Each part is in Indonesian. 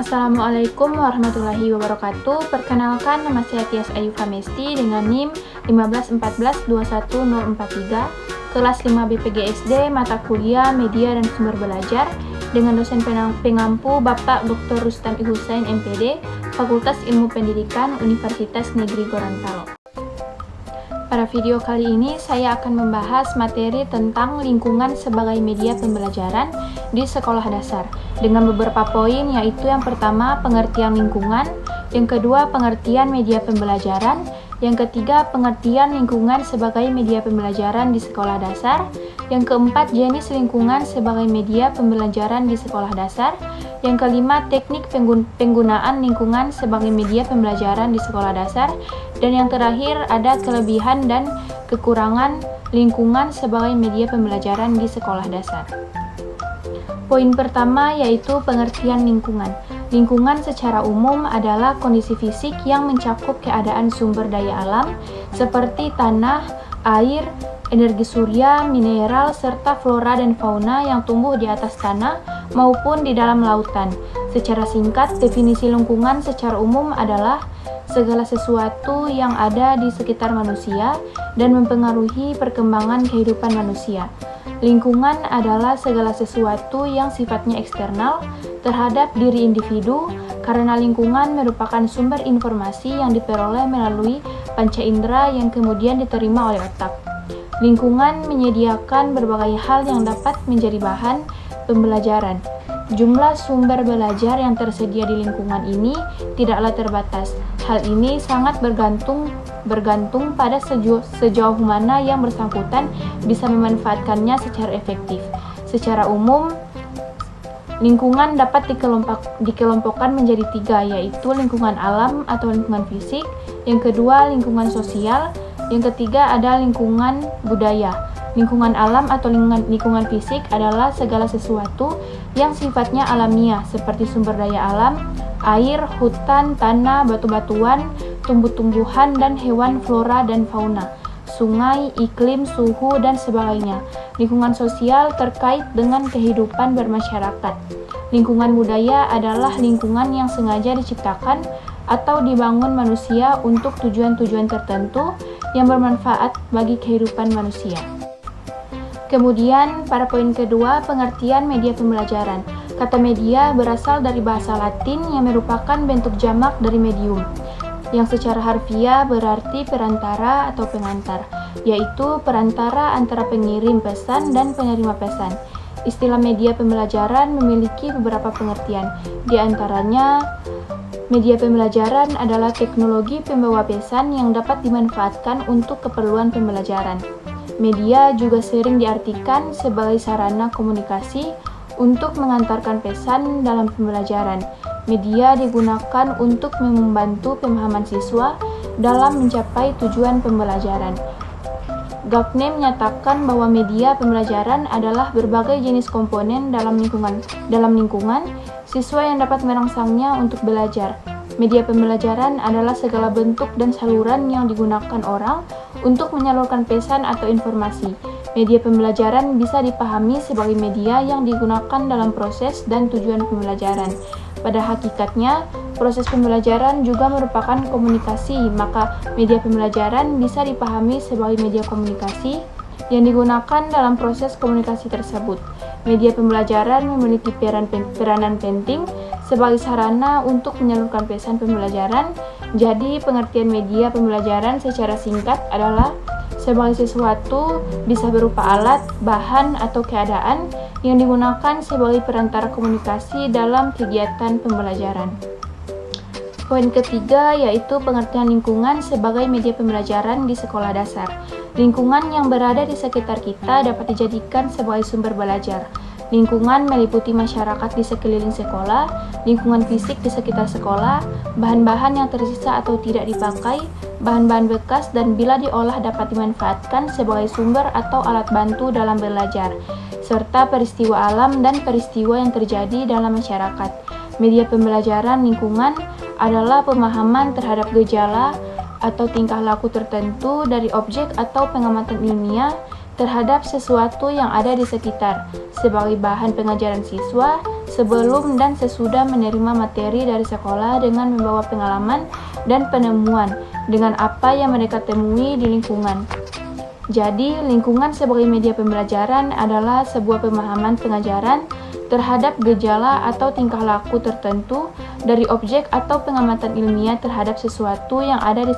Assalamualaikum warahmatullahi wabarakatuh. Perkenalkan, nama saya Tias Ayu Famesti dengan NIM 151421043, kelas 5 BPGSD, mata kuliah Media dan Sumber Belajar, dengan dosen pengampu Bapak Dr. Rustam I. Hussein, MPD, Fakultas Ilmu Pendidikan, Universitas Negeri Gorontalo. Pada video kali ini, saya akan membahas materi tentang lingkungan sebagai media pembelajaran di sekolah dasar, dengan beberapa poin, yaitu yang pertama, pengertian lingkungan, yang kedua, pengertian media pembelajaran, yang ketiga, pengertian lingkungan sebagai media pembelajaran di sekolah dasar, yang keempat, jenis lingkungan sebagai media pembelajaran di sekolah dasar, yang kelima, teknik penggunaan lingkungan sebagai media pembelajaran di sekolah dasar, dan yang terakhir, ada kelebihan dan kekurangan lingkungan sebagai media pembelajaran di sekolah dasar. Poin pertama yaitu pengertian lingkungan. Lingkungan secara umum adalah kondisi fisik yang mencakup keadaan sumber daya alam seperti tanah, air, energi surya, mineral, serta flora dan fauna yang tumbuh di atas tanah maupun di dalam lautan. Secara singkat, definisi lingkungan secara umum adalah segala sesuatu yang ada di sekitar manusia dan mempengaruhi perkembangan kehidupan manusia. Lingkungan adalah segala sesuatu yang sifatnya eksternal terhadap diri individu, karena lingkungan merupakan sumber informasi yang diperoleh melalui panca indera yang kemudian diterima oleh otak. Lingkungan menyediakan berbagai hal yang dapat menjadi bahan pembelajaran. Jumlah sumber belajar yang tersedia di lingkungan ini tidaklah terbatas. Hal ini sangat bergantung pada sejauh mana yang bersangkutan bisa memanfaatkannya secara efektif. Secara umum, lingkungan dapat dikelompokkan menjadi tiga, yaitu lingkungan alam atau lingkungan fisik, yang kedua lingkungan sosial, yang ketiga ada lingkungan budaya. Lingkungan alam atau lingkungan fisik adalah segala sesuatu yang sifatnya alamiah, seperti sumber daya alam, air, hutan, tanah, batu-batuan, tumbuh-tumbuhan, dan hewan, flora dan fauna, sungai, iklim, suhu, dan sebagainya. Lingkungan sosial terkait dengan kehidupan bermasyarakat. Lingkungan budaya adalah lingkungan yang sengaja diciptakan atau dibangun manusia untuk tujuan-tujuan tertentu yang bermanfaat bagi kehidupan manusia. Kemudian, pada poin kedua, pengertian media pembelajaran. Kata media berasal dari bahasa Latin yang merupakan bentuk jamak dari medium, yang secara harfiah berarti perantara atau pengantar, yaitu perantara antara pengirim pesan dan penerima pesan. Istilah media pembelajaran memiliki beberapa pengertian, di antaranya media pembelajaran adalah teknologi pembawa pesan yang dapat dimanfaatkan untuk keperluan pembelajaran. Media juga sering diartikan sebagai sarana komunikasi untuk mengantarkan pesan dalam pembelajaran. Media digunakan untuk membantu pemahaman siswa dalam mencapai tujuan pembelajaran. Gagne menyatakan bahwa media pembelajaran adalah berbagai jenis komponen dalam lingkungan siswa yang dapat merangsangnya untuk belajar. Media pembelajaran adalah segala bentuk dan saluran yang digunakan orang untuk menyalurkan pesan atau informasi. Media pembelajaran bisa dipahami sebagai media yang digunakan dalam proses dan tujuan pembelajaran. Pada hakikatnya, proses pembelajaran juga merupakan komunikasi, maka media pembelajaran bisa dipahami sebagai media komunikasi yang digunakan dalam proses komunikasi tersebut. Media pembelajaran memiliki peranan penting sebagai sarana untuk menyalurkan pesan pembelajaran. Jadi, pengertian media pembelajaran secara singkat adalah sebagai sesuatu bisa berupa alat, bahan, atau keadaan yang digunakan sebagai perantara komunikasi dalam kegiatan pembelajaran. Poin ketiga yaitu pengertian lingkungan sebagai media pembelajaran di sekolah dasar. Lingkungan yang berada di sekitar kita dapat dijadikan sebagai sumber belajar. Lingkungan meliputi masyarakat di sekeliling sekolah, lingkungan fisik di sekitar sekolah, bahan-bahan yang tersisa atau tidak dipakai, bahan-bahan bekas, dan bila diolah dapat dimanfaatkan sebagai sumber atau alat bantu dalam belajar, serta peristiwa alam dan peristiwa yang terjadi dalam masyarakat. Media pembelajaran lingkungan adalah pemahaman terhadap gejala atau tingkah laku tertentu dari objek atau pengamatan ilmiah terhadap sesuatu yang ada di sekitar, sebagai bahan pengajaran siswa sebelum dan sesudah menerima materi dari sekolah dengan membawa pengalaman dan penemuan dengan apa yang mereka temui di lingkungan. Jadi, lingkungan sebagai media pembelajaran adalah sebuah pemahaman pengajaran terhadap gejala atau tingkah laku tertentu dari objek atau pengamatan ilmiah terhadap sesuatu yang ada di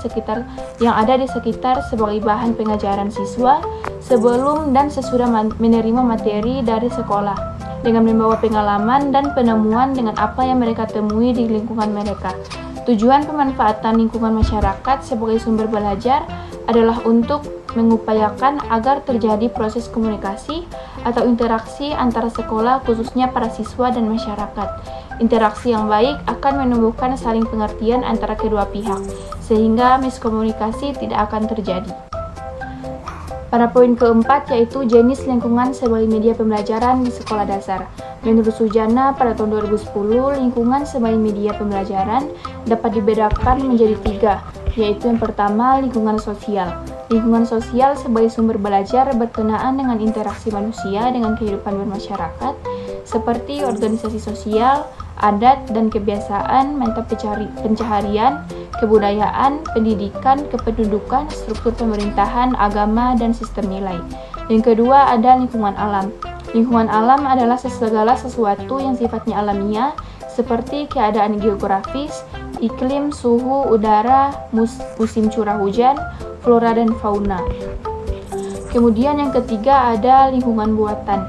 sekitar sebagai bahan pengajaran siswa sebelum dan sesudah menerima materi dari sekolah dengan membawa pengalaman dan penemuan dengan apa yang mereka temui di lingkungan mereka. Tujuan pemanfaatan lingkungan masyarakat sebagai sumber belajar adalah untuk mengupayakan agar terjadi proses komunikasi atau interaksi antara sekolah, khususnya para siswa dan masyarakat. Interaksi yang baik akan menumbuhkan saling pengertian antara kedua pihak, sehingga miskomunikasi tidak akan terjadi. Pada poin keempat, yaitu jenis lingkungan sebagai media pembelajaran di sekolah dasar. Menurut Sujana, pada tahun 2010, lingkungan sebagai media pembelajaran dapat dibedakan menjadi 3, yaitu yang pertama, lingkungan sosial. Lingkungan sosial sebagai sumber belajar berkenaan dengan interaksi manusia dengan kehidupan bermasyarakat, seperti organisasi sosial, adat dan kebiasaan, mata pencaharian, kebudayaan, pendidikan, kependudukan, struktur pemerintahan, agama, dan sistem nilai. Yang kedua ada lingkungan alam. Lingkungan alam adalah segala sesuatu yang sifatnya alamiah, seperti keadaan geografis, iklim, suhu, udara, musim curah hujan, flora dan fauna. Kemudian yang ketiga ada lingkungan buatan.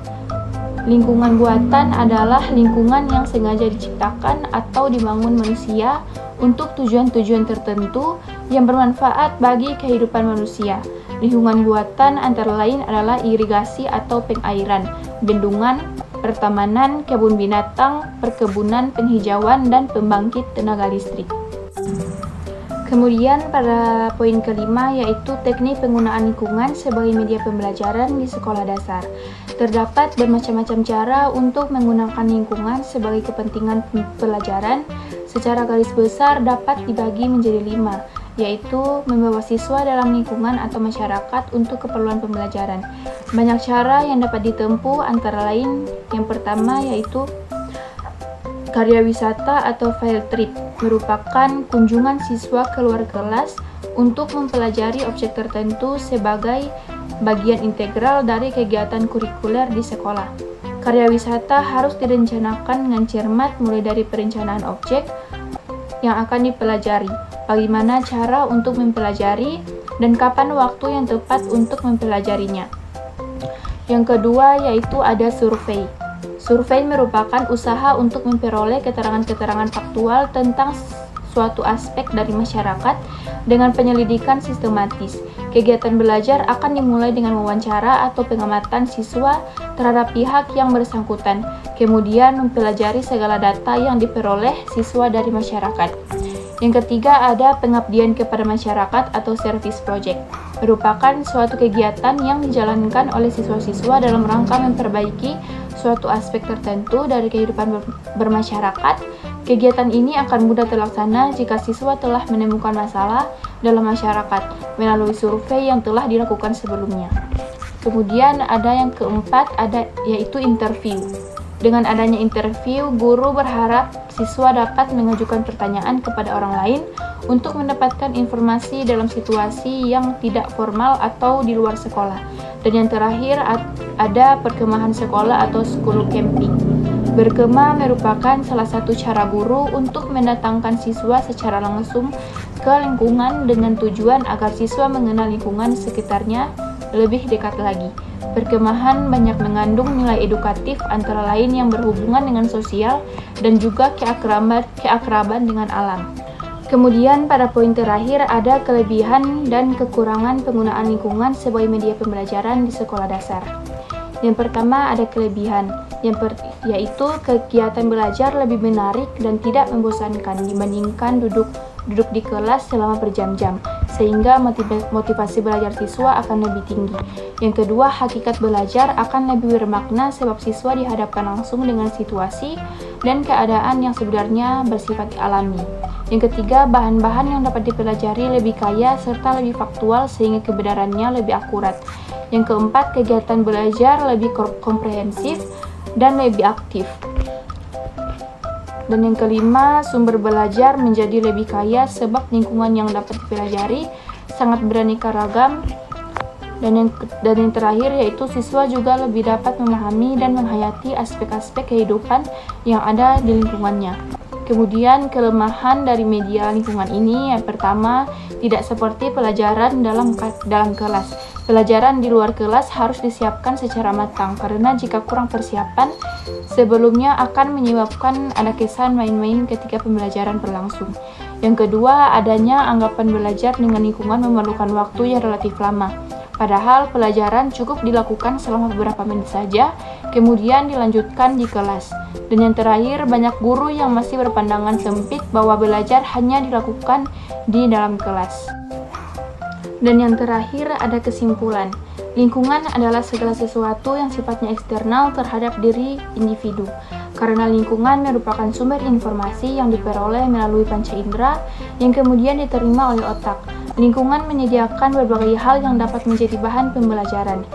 Lingkungan buatan adalah lingkungan yang sengaja diciptakan atau dibangun manusia untuk tujuan-tujuan tertentu yang bermanfaat bagi kehidupan manusia. Lingkungan buatan antara lain adalah irigasi atau pengairan, bendungan, pertamanan, kebun binatang, perkebunan, penghijauan, dan pembangkit tenaga listrik. Kemudian pada poin kelima yaitu teknik penggunaan lingkungan sebagai media pembelajaran di sekolah dasar. Terdapat bermacam-macam cara untuk menggunakan lingkungan sebagai kepentingan pelajaran. Secara garis besar dapat dibagi menjadi 5, yaitu membawa siswa dalam lingkungan atau masyarakat untuk keperluan pembelajaran. Banyak cara yang dapat ditempuh, antara lain yang pertama yaitu karya wisata atau field trip, merupakan kunjungan siswa keluar kelas untuk mempelajari objek tertentu sebagai bagian integral dari kegiatan kurikuler di sekolah. Karya wisata harus direncanakan dengan cermat, mulai dari perencanaan objek yang akan dipelajari, bagaimana cara untuk mempelajari, dan kapan waktu yang tepat untuk mempelajarinya. Yang kedua yaitu ada survei. Survei merupakan usaha untuk memperoleh keterangan-keterangan faktual tentang suatu aspek dari masyarakat dengan penyelidikan sistematis. Kegiatan belajar akan dimulai dengan wawancara atau pengamatan siswa terhadap pihak yang bersangkutan, kemudian mempelajari segala data yang diperoleh siswa dari masyarakat. Yang ketiga ada pengabdian kepada masyarakat atau service project, merupakan suatu kegiatan yang dijalankan oleh siswa-siswa dalam rangka memperbaiki suatu aspek tertentu dari kehidupan bermasyarakat. Kegiatan ini akan mudah terlaksana jika siswa telah menemukan masalah dalam masyarakat melalui survei yang telah dilakukan sebelumnya. Kemudian ada yang keempat yaitu interview. Dengan adanya interview, guru berharap siswa dapat mengajukan pertanyaan kepada orang lain untuk mendapatkan informasi dalam situasi yang tidak formal atau di luar sekolah. Dan yang terakhir ada perkemahan sekolah atau school camping. Berkemah merupakan salah satu cara guru untuk mendatangkan siswa secara langsung ke lingkungan dengan tujuan agar siswa mengenal lingkungan sekitarnya lebih dekat lagi. Perkemahan banyak mengandung nilai edukatif, antara lain yang berhubungan dengan sosial dan juga keakraban dengan alam. Kemudian pada poin terakhir ada kelebihan dan kekurangan penggunaan lingkungan sebagai media pembelajaran di sekolah dasar. Yang pertama ada kelebihan, yaitu kegiatan belajar lebih menarik dan tidak membosankan dibandingkan duduk di kelas selama berjam-jam, sehingga motivasi belajar siswa akan lebih tinggi. Yang kedua, hakikat belajar akan lebih bermakna sebab siswa dihadapkan langsung dengan situasi dan keadaan yang sebenarnya bersifat alami. Yang ketiga, bahan-bahan yang dapat dipelajari lebih kaya serta lebih faktual sehingga kebenarannya lebih akurat. Yang keempat, kegiatan belajar lebih komprehensif dan lebih aktif. Dan yang kelima, sumber belajar menjadi lebih kaya sebab lingkungan yang dapat dipelajari sangat beraneka ragam. Dan yang terakhir yaitu siswa juga lebih dapat memahami dan menghayati aspek-aspek kehidupan yang ada di lingkungannya. Kemudian kelemahan dari media lingkungan ini yang pertama, tidak seperti pelajaran dalam kelas. Pelajaran di luar kelas harus disiapkan secara matang karena jika kurang persiapan sebelumnya akan menyebabkan ada kesan main-main ketika pembelajaran berlangsung. Yang kedua, adanya anggapan belajar dengan lingkungan memerlukan waktu yang relatif lama. Padahal pelajaran cukup dilakukan selama beberapa menit saja, kemudian dilanjutkan di kelas. Dan yang terakhir, banyak guru yang masih berpandangan sempit bahwa belajar hanya dilakukan di dalam kelas. Dan yang terakhir, ada kesimpulan. Lingkungan adalah segala sesuatu yang sifatnya eksternal terhadap diri individu. Karena lingkungan merupakan sumber informasi yang diperoleh melalui panca indera yang kemudian diterima oleh otak. Lingkungan menyediakan berbagai hal yang dapat menjadi bahan pembelajaran.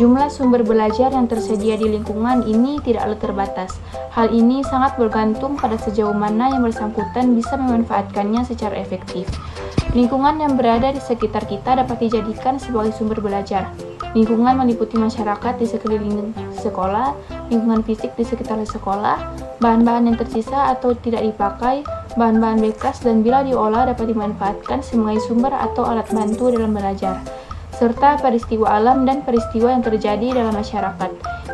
Jumlah sumber belajar yang tersedia di lingkungan ini tidaklah terbatas. Hal ini sangat bergantung pada sejauh mana yang bersangkutan bisa memanfaatkannya secara efektif. Lingkungan yang berada di sekitar kita dapat dijadikan sebagai sumber belajar. Lingkungan meliputi masyarakat di sekeliling sekolah, lingkungan fisik di sekitar sekolah, bahan-bahan yang tersisa atau tidak dipakai, bahan-bahan bekas dan bila diolah dapat dimanfaatkan sebagai sumber atau alat bantu dalam belajar, serta peristiwa alam dan peristiwa yang terjadi dalam masyarakat.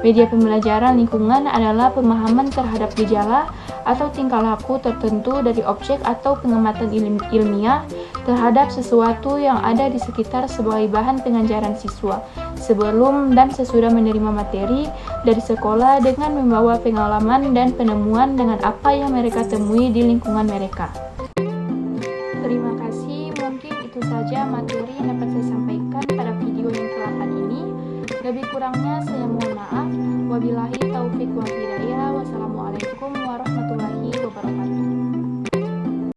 Media pembelajaran lingkungan adalah pemahaman terhadap gejala atau tingkah laku tertentu dari objek atau pengamatan ilmiah terhadap sesuatu yang ada di sekitar sebagai bahan pengajaran siswa sebelum dan sesudah menerima materi dari sekolah dengan membawa pengalaman dan penemuan dengan apa yang mereka temui di lingkungan mereka. Terima kasih, mungkin itu saja materi yang dapat saya sampaikan pada video yang ke-8 ini. Lebih kurangnya saya mohon maaf. Wabillahi taufiq wal hidayah. Wassalamualaikum warahmatullahi wabarakatuh.